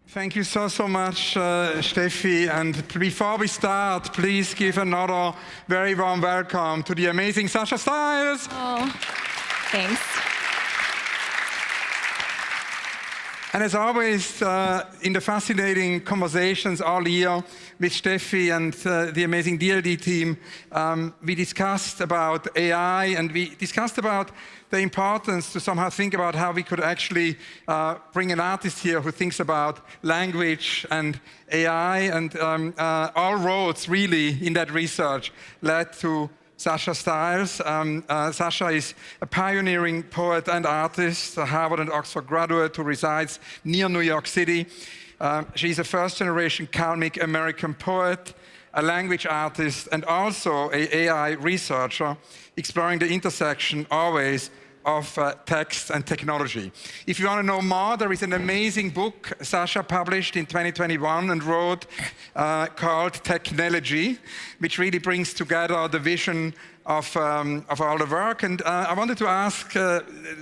Thank you so much, Steffi. And before we start, please give another very warm welcome to the amazing Sasha Styles. Oh, thanks. And as always, in the fascinating conversations all year with Steffi and the amazing DLD team, we discussed about AI, and we discussed about the importance to somehow think about how we could actually bring an artist here who thinks about language and AI, and all roads really in that research led to Sasha Styles. Sasha is a pioneering poet and artist, a Harvard and Oxford graduate who resides near New York City. She's a first-generation Kalmyk American poet, a language artist, and also an AI researcher, exploring the intersection always of text and technology. If you want to know more, there is an amazing book Sasha published in 2021 and wrote called Technology, which really brings together the vision of all the work. And I wanted to ask,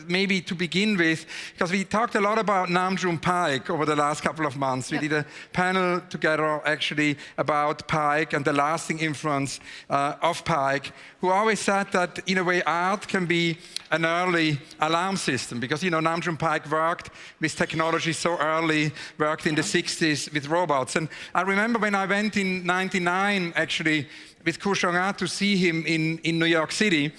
maybe to begin with, because we talked a lot about Nam June Paik over the last couple of months. We did a panel together actually about Paik and the lasting influence of Paik, who always said that in a way art can be an early alarm system, because Nam June Paik worked with technology so early, worked in the 60s with robots. And I remember when I went in 99 actually with Kushonga to see him in New York City,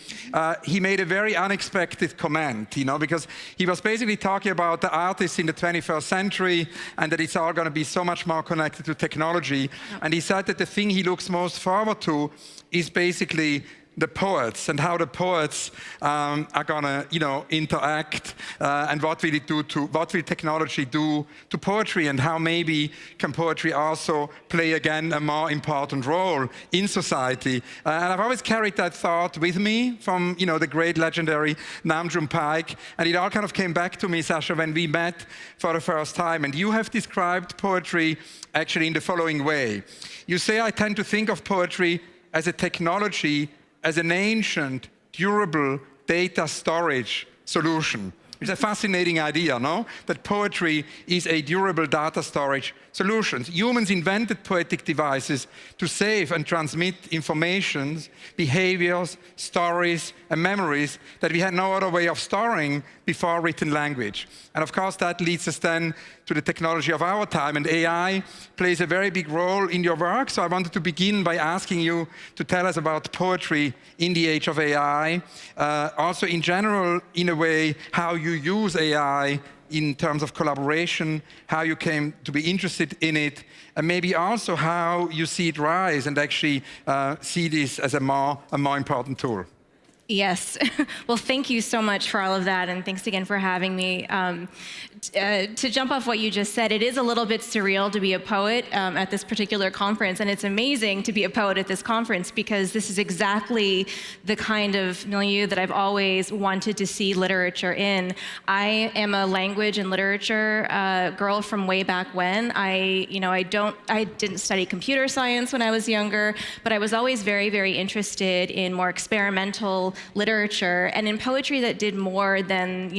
he made a very unexpected comment, because he was basically talking about the artists in the 21st century and that it's all going to be so much more connected to technology. And he said that the thing he looks most forward to is basically the poets and how the poets are gonna, interact and what will technology do to poetry, and how maybe can poetry also play again a more important role in society. And I've always carried that thought with me from, the great legendary Nam June Paik, and it all kind of came back to me, Sasha, when we met for the first time. And you have described poetry actually in the following way. You say, I tend to think of poetry as a technology, as an ancient, durable data storage solution. It's a fascinating idea, no? That poetry is a durable data storage solution. Humans invented poetic devices to save and transmit information, behaviors, stories, and memories that we had no other way of storing before written language. And of course, that leads us then to the technology of our time, and AI plays a very big role in your work. So I wanted to begin by asking you to tell us about poetry in the age of AI, also in general, in a way, how you use AI in terms of collaboration, how you came to be interested in it, and maybe also how you see it rise and actually see this as a more important tool. Yes. Well, thank you so much for all of that, and thanks again for having me. To jump off what you just said, it is a little bit surreal to be a poet at this particular conference, and it's amazing to be a poet at this conference because this is exactly the kind of milieu that I've always wanted to see literature in. I am a language and literature girl from way back when. I didn't study computer science when I was younger, but I was always very, very interested in more experimental literature and in poetry that did more than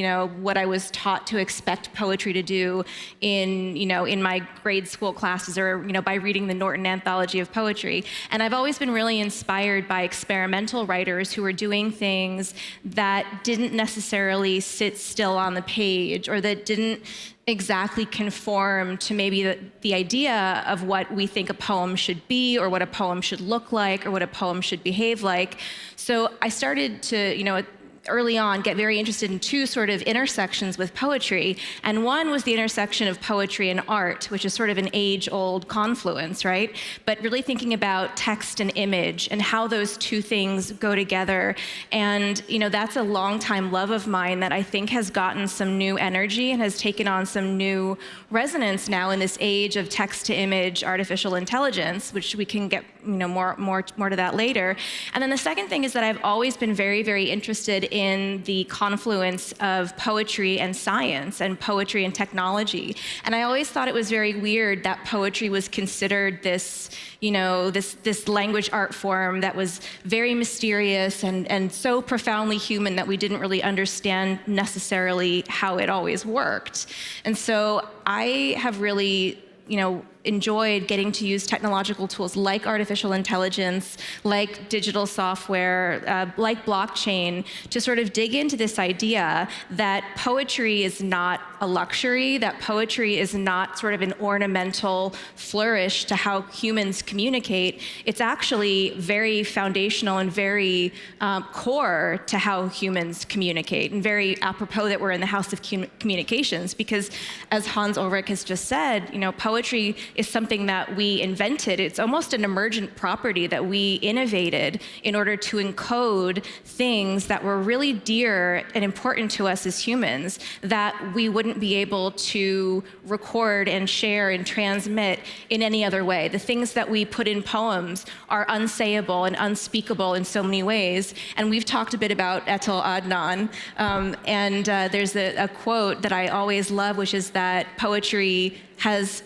what I was taught to expect poetry to do in my grade school classes, or by reading the Norton Anthology of Poetry. And I've always been really inspired by experimental writers who were doing things that didn't necessarily sit still on the page, or that didn't exactly conform to maybe the idea of what we think a poem should be, or what a poem should look like, or what a poem should behave like. So I started to, early on, get very interested in two sort of intersections with poetry. And one was the intersection of poetry and art, which is sort of an age-old confluence, right? But really thinking about text and image and how those two things go together. And that's a long-time love of mine that I think has gotten some new energy and has taken on some new resonance now in this age of text-to-image artificial intelligence, which we can get more to that later. And then the second thing is that I've always been very, very interested in the confluence of poetry and science and poetry and technology. And I always thought it was very weird that poetry was considered this, this language art form that was very mysterious and so profoundly human that we didn't really understand necessarily how it always worked. And so I have really enjoyed getting to use technological tools like artificial intelligence, like digital software, like blockchain, to sort of dig into this idea that poetry is not a luxury, that poetry is not sort of an ornamental flourish to how humans communicate. It's actually very foundational and very core to how humans communicate, and very apropos that we're in the house of communications, because as Hans Ulrich has just said, poetry is something that we invented. It's almost an emergent property that we innovated in order to encode things that were really dear and important to us as humans that we wouldn't be able to record and share and transmit in any other way. The things that we put in poems are unsayable and unspeakable in so many ways. And we've talked a bit about Etel Adnan. There's a quote that I always love, which is that poetry has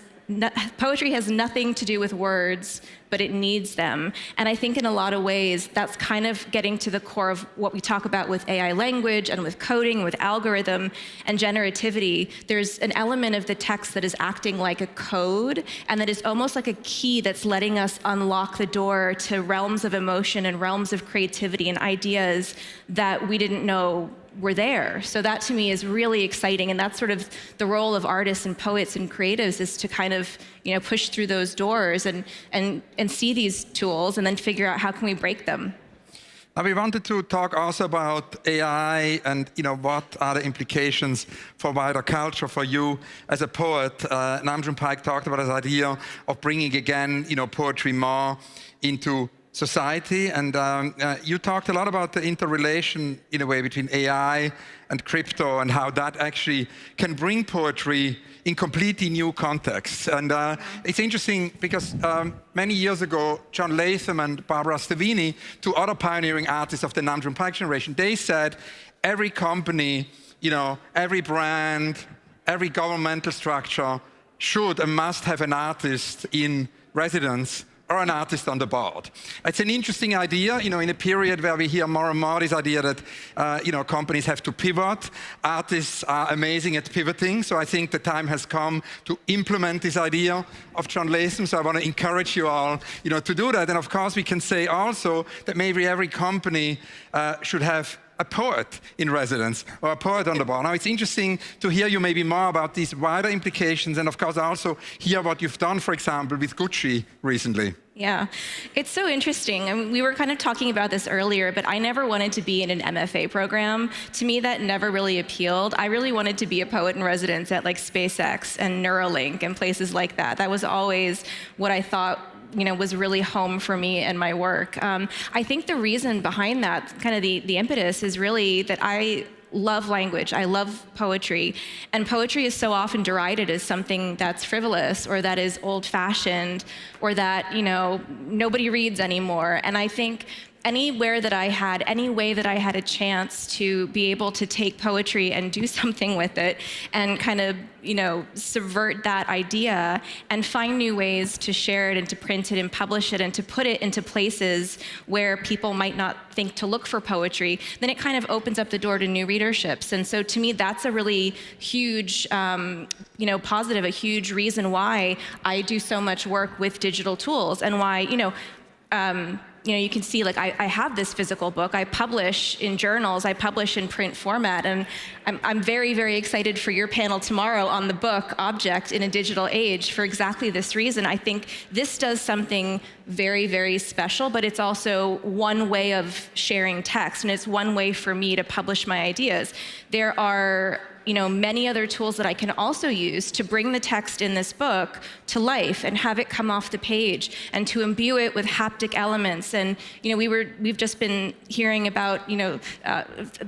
nothing to do with words, but it needs them. And I think in a lot of ways, that's kind of getting to the core of what we talk about with AI language and with coding, with algorithm and generativity. There's an element of the text that is acting like a code, and that is almost like a key that's letting us unlock the door to realms of emotion and realms of creativity and ideas that we didn't know were there. So that to me is really exciting, and that's sort of the role of artists and poets and creatives, is to kind of push through those doors and see these tools and then figure out how can we break them. Now we wanted to talk also about AI and what are the implications for wider culture for you as a poet. Namjoon Paik talked about this idea of bringing again poetry more into society, and you talked a lot about the interrelation in a way between AI and crypto and how that actually can bring poetry in completely new contexts. And it's interesting because many years ago, John Latham and Barbara Stevini, two other pioneering artists of the Namjoon Paik generation, they said every company, every brand, every governmental structure should and must have an artist in residence or an artist on the board. It's an interesting idea, in a period where we hear more and more this idea that, companies have to pivot. Artists are amazing at pivoting, so I think the time has come to implement this idea of John Latham, so I want to encourage you all, to do that. And of course, we can say also that maybe every company should have a poet in residence or a poet on the board. Now, it's interesting to hear you maybe more about these wider implications, and of course also hear what you've done, for example, with Gucci recently. Yeah, it's so interesting. I mean, we were kind of talking about this earlier, but I never wanted to be in an MFA program. To me, that never really appealed. I really wanted to be a poet in residence at like SpaceX and Neuralink and places like that. That was always what I thought was really home for me and my work. I think the reason behind that, kind of the impetus, is really that I love language. I love poetry. And poetry is so often derided as something that's frivolous or that is old-fashioned or that, nobody reads anymore. And I think any way that I had a chance to be able to take poetry and do something with it and kind of, subvert that idea and find new ways to share it and to print it and publish it and to put it into places where people might not think to look for poetry, then it kind of opens up the door to new readerships. And so to me, that's a really huge, positive, a huge reason why I do so much work with digital tools and why, you can see, like, I have this physical book. I publish in journals. I publish in print format. And I'm very, very excited for your panel tomorrow on the book, Object in a Digital Age, for exactly this reason. I think this does something very, very special, but it's also one way of sharing text, and it's one way for me to publish my ideas. There are many other tools that I can also use to bring the text in this book to life and have it come off the page and to imbue it with haptic elements. And we've just been hearing about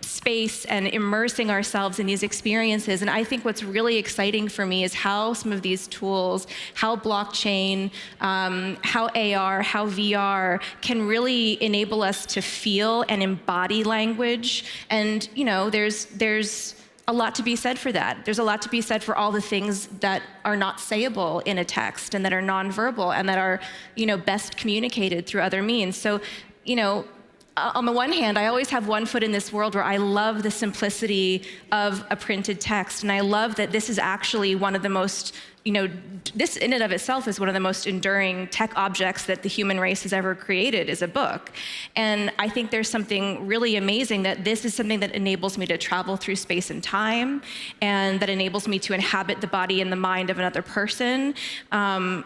space and immersing ourselves in these experiences. And I think what's really exciting for me is how some of these tools, how blockchain, how AR, how VR can really enable us to feel and embody language. And there's a lot to be said for that. There's a lot to be said for all the things that are not sayable in a text and that are nonverbal and that are, best communicated through other means. So, on the one hand, I always have one foot in this world where I love the simplicity of a printed text, and I love that this is actually one of the most, this in and of itself is one of the most enduring tech objects that the human race has ever created, is a book. And I think there's something really amazing that this is something that enables me to travel through space and time, and that enables me to inhabit the body and the mind of another person.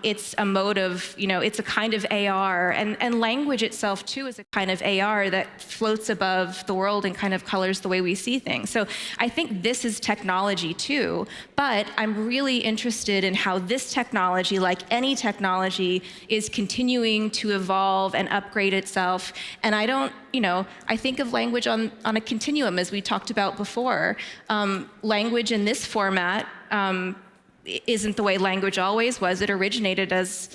It's a mode of, it's a kind of AR, and language itself too is a kind of AR that floats above the world and kind of colors the way we see things. So I think this is technology too, but I'm really interested in how this technology, like any technology, is continuing to evolve and upgrade itself. And I think of language on a continuum, as we talked about before. Language in this format isn't the way language always was. It originated as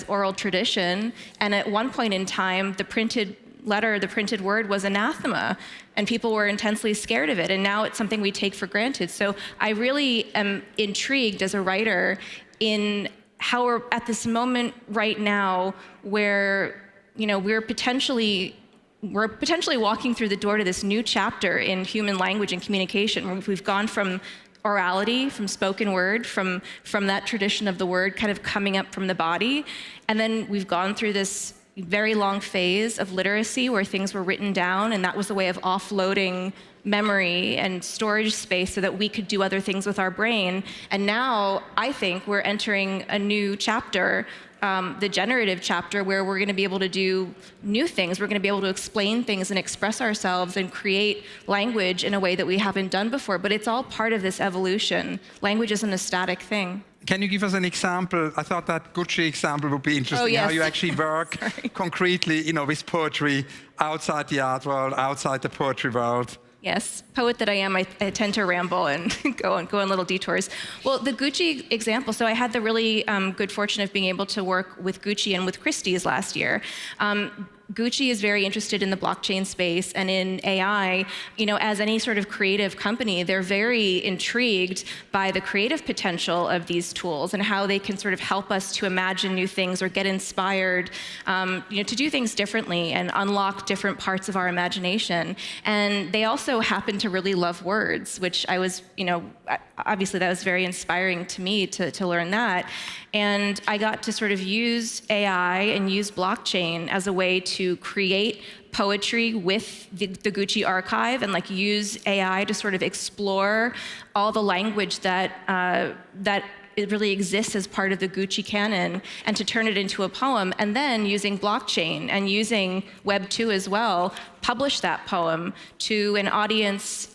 oral tradition, and at one point in time, the printed letter, the printed word, was anathema, and people were intensely scared of it, and now it's something we take for granted. So I really am intrigued as a writer in how we're at this moment right now where we're potentially walking through the door to this new chapter in human language and communication. We've gone from orality, from spoken word, from that tradition of the word kind of coming up from the body, and then we've gone through this very long phase of literacy where things were written down, and that was a way of offloading memory and storage space so that we could do other things with our brain. And now I think we're entering a new chapter, the generative chapter, where we're going to be able to do new things. We're going to be able to explain things and express ourselves and create language in a way that we haven't done before. But it's all part of this evolution. Language isn't a static thing. Can you give us an example? I thought that Gucci example would be interesting. Oh, yes. How you actually work concretely, with poetry outside the art world, outside the poetry world. Yes, poet that I am, I tend to ramble and go on little detours. Well, the Gucci example, so I had the really good fortune of being able to work with Gucci and with Christie's last year. Gucci is very interested in the blockchain space and in AI. As any sort of creative company, they're very intrigued by the creative potential of these tools and how they can sort of help us to imagine new things or get inspired, to do things differently and unlock different parts of our imagination. And they also happen to really love words, which I was, obviously that was very inspiring to me to learn that. And I got to sort of use AI and use blockchain as a way to create poetry with the Gucci archive, and use AI to sort of explore all the language that it really exists as part of the Gucci canon, and to turn it into a poem, and then using blockchain and using Web 2 as well, publish that poem to an audience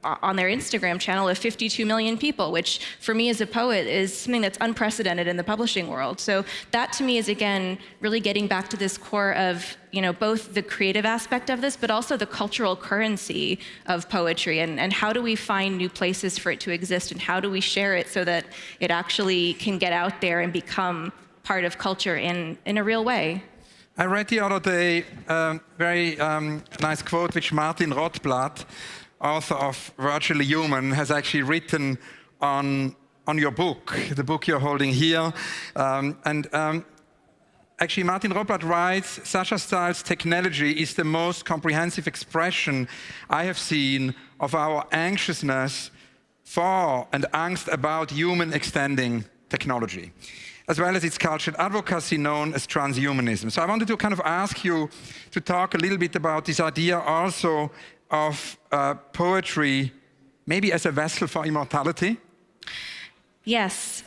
on their Instagram channel of 52 million people, which for me as a poet is something that's unprecedented in the publishing world. So that to me is, again, really getting back to this core of, both the creative aspect of this, but also the cultural currency of poetry, and how do we find new places for it to exist, and how do we share it so that it actually can get out there and become part of culture in a real way. I read the other day a very nice quote which Martin Rothblatt, author of Virtually Human, has actually written on your book, the book you're holding here. Actually, Martin Rothblatt writes, Sasha Styles' technology is the most comprehensive expression I have seen of our anxiousness for and angst about human extending technology, as well as its cultural advocacy known as transhumanism. So I wanted to kind of ask you to talk a little bit about this idea also of poetry, maybe as a vessel for immortality? Yes.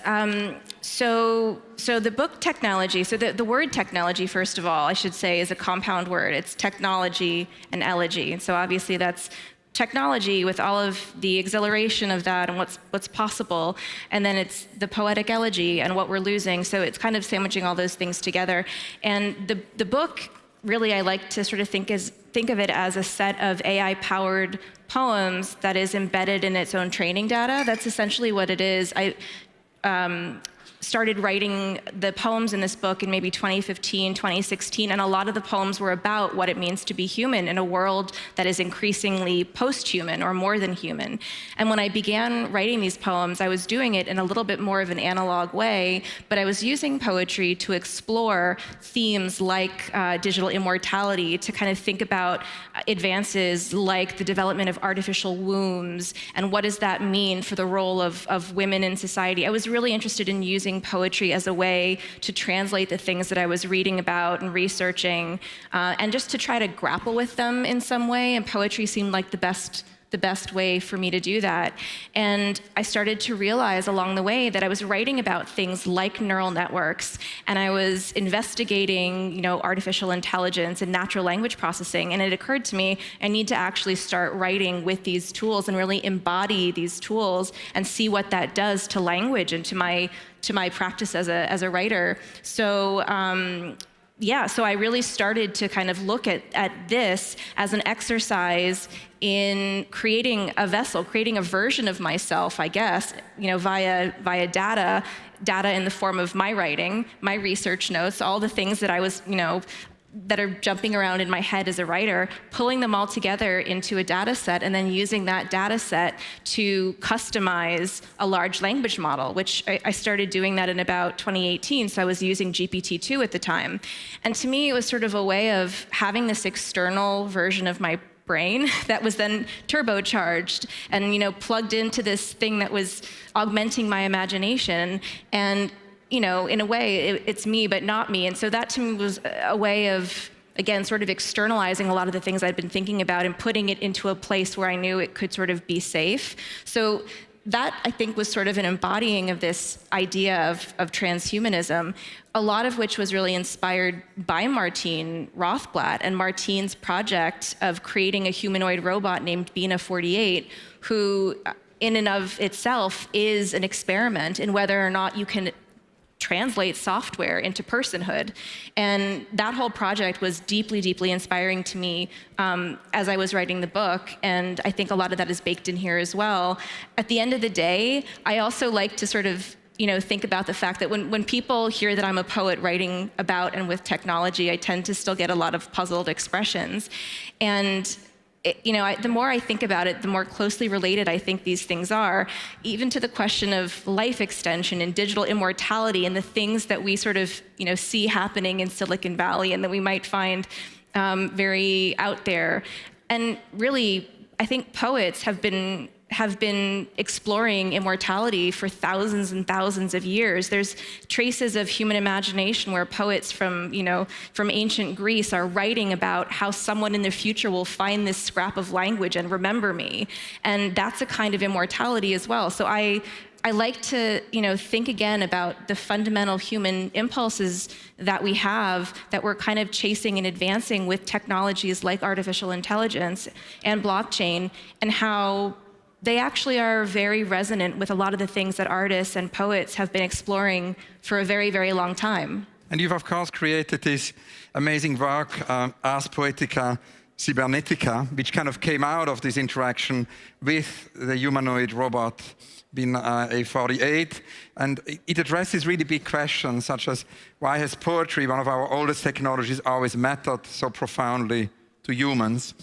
So the book technology, so the word technology, first of all, I should say, is a compound word. It's technology and elegy. And so obviously that's technology with all of the exhilaration of that and what's possible, and then it's the poetic elegy and what we're losing. So it's kind of sandwiching all those things together. And the book, really, I like to sort of think of it as a set of AI-powered poems that is embedded in its own training data. That's essentially what it is. I started writing the poems in this book in maybe 2015, 2016, and a lot of the poems were about what it means to be human in a world that is increasingly post-human or more than human. And when I began writing these poems, I was doing it in a little bit more of an analog way, but I was using poetry to explore themes like digital immortality, to kind of think about advances like the development of artificial wombs, and what does that mean for the role of women in society. I was really interested in using poetry as a way to translate the things that I was reading about and researching, and just to try to grapple with them in some way. And poetry seemed like the best way for me to do that. And I started to realize along the way that I was writing about things like neural networks, and I was investigating, artificial intelligence and natural language processing. And it occurred to me, I need to actually start writing with these tools and really embody these tools and see what that does to language and to my practice as a writer. So so I really started to kind of look at this as an exercise in creating a vessel, creating a version of myself, I guess, via data in the form of my writing, my research notes, all the things that I was, that are jumping around in my head as a writer, pulling them all together into a data set, and then using that data set to customize a large language model, which I started doing that in about 2018, so I was using GPT-2 at the time. And to me, it was sort of a way of having this external version of my brain that was then turbocharged and plugged into this thing that was augmenting my imagination. And in a way, it's me, but not me. And so that to me was a way of, again, sort of externalizing a lot of the things I'd been thinking about and putting it into a place where I knew it could sort of be safe. So that, I think, was sort of an embodying of this idea of transhumanism, a lot of which was really inspired by Martine Rothblatt and Martine's project of creating a humanoid robot named Bina 48, who in and of itself is an experiment in whether or not you can translate software into personhood. And that whole project was deeply, deeply inspiring to me as I was writing the book. And I think a lot of that is baked in here as well. At the end of the day, I also like to sort of think about the fact that when people hear that I'm a poet writing about and with technology, I tend to still get a lot of puzzled expressions. And the more I think about it, the more closely related I think these things are, even to the question of life extension and digital immortality and the things that we sort of, see happening in Silicon Valley and that we might find very out there. And really, I think poets have been exploring immortality for thousands and thousands of years. There's traces of human imagination where poets from ancient Greece are writing about how someone in the future will find this scrap of language and remember me. And that's a kind of immortality as well. So I like to, think again about the fundamental human impulses that we have that we're kind of chasing and advancing with technologies like artificial intelligence and blockchain, and how they actually are very resonant with a lot of the things that artists and poets have been exploring for a very, very long time. And you've, of course, created this amazing work, Ars Poetica Cybernetica, which kind of came out of this interaction with the humanoid robot Bina 48. And it addresses really big questions, such as why has poetry, one of our oldest technologies, always mattered so profoundly to humans?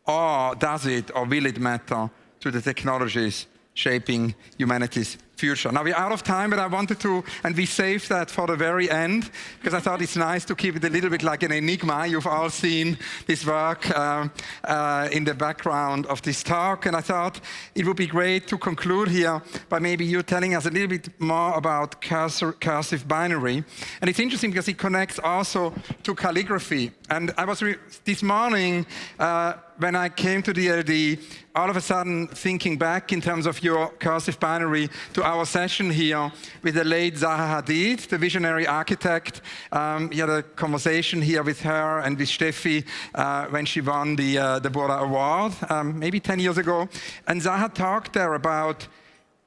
Or does it, or will it matter to the technologies shaping humanity's future? Now we're out of time, but I wanted to, and we saved that for the very end, because I thought it's nice to keep it a little bit like an enigma. You've all seen this work in the background of this talk, and I thought it would be great to conclude here by maybe you telling us a little bit more about cursive binary. And it's interesting because it connects also to calligraphy. And I was this morning, when I came to DLD, all of a sudden thinking back in terms of your cursive binary to our session here with the late Zaha Hadid, the visionary architect. He had a conversation here with her and with Steffi when she won the Bora Award, maybe 10 years ago. And Zaha talked there about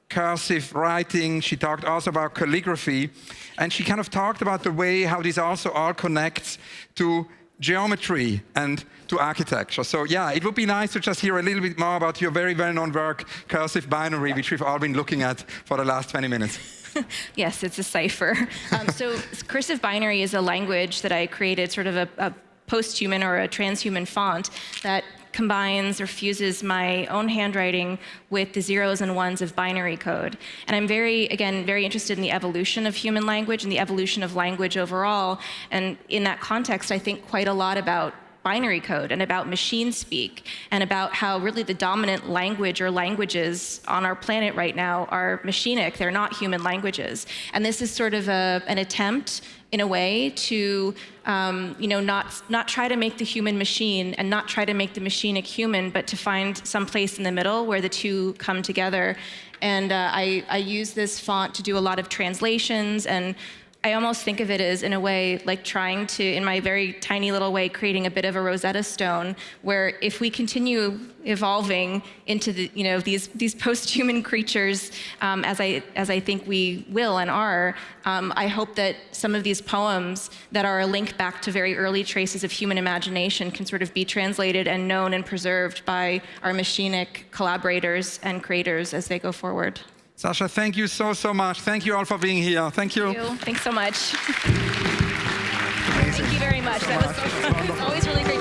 cursive writing. She talked also about calligraphy. And she kind of talked about the way how this also all connects to geometry and to architecture. So yeah, it would be nice to just hear a little bit more about your very well-known work, Cursive Binary, which we've all been looking at for the last 20 minutes. Yes, it's a cipher. So Cursive Binary is a language that I created, sort of a post-human or a transhuman font that combines or fuses my own handwriting with the zeros and ones of binary code. And I'm very interested in the evolution of human language and the evolution of language overall. And in that context, I think quite a lot about binary code and about machine speak and about how really the dominant language or languages on our planet right now are machinic. They're not human languages. And this is sort of an attempt in a way to not try to make the human machine and not try to make the machinic human, but to find some place in the middle where the two come together. And I use this font to do a lot of translations, and I almost think of it as, in a way, like trying to, in my very tiny little way, creating a bit of a Rosetta Stone, where if we continue evolving into these post-human creatures, as I think we will and are, I hope that some of these poems that are a link back to very early traces of human imagination can sort of be translated and known and preserved by our machinic collaborators and creators as they go forward. Sasha, thank you so much. Thank you all for being here. Thank you. Thanks so much. Thank you very much. That was so fun. It's always really great.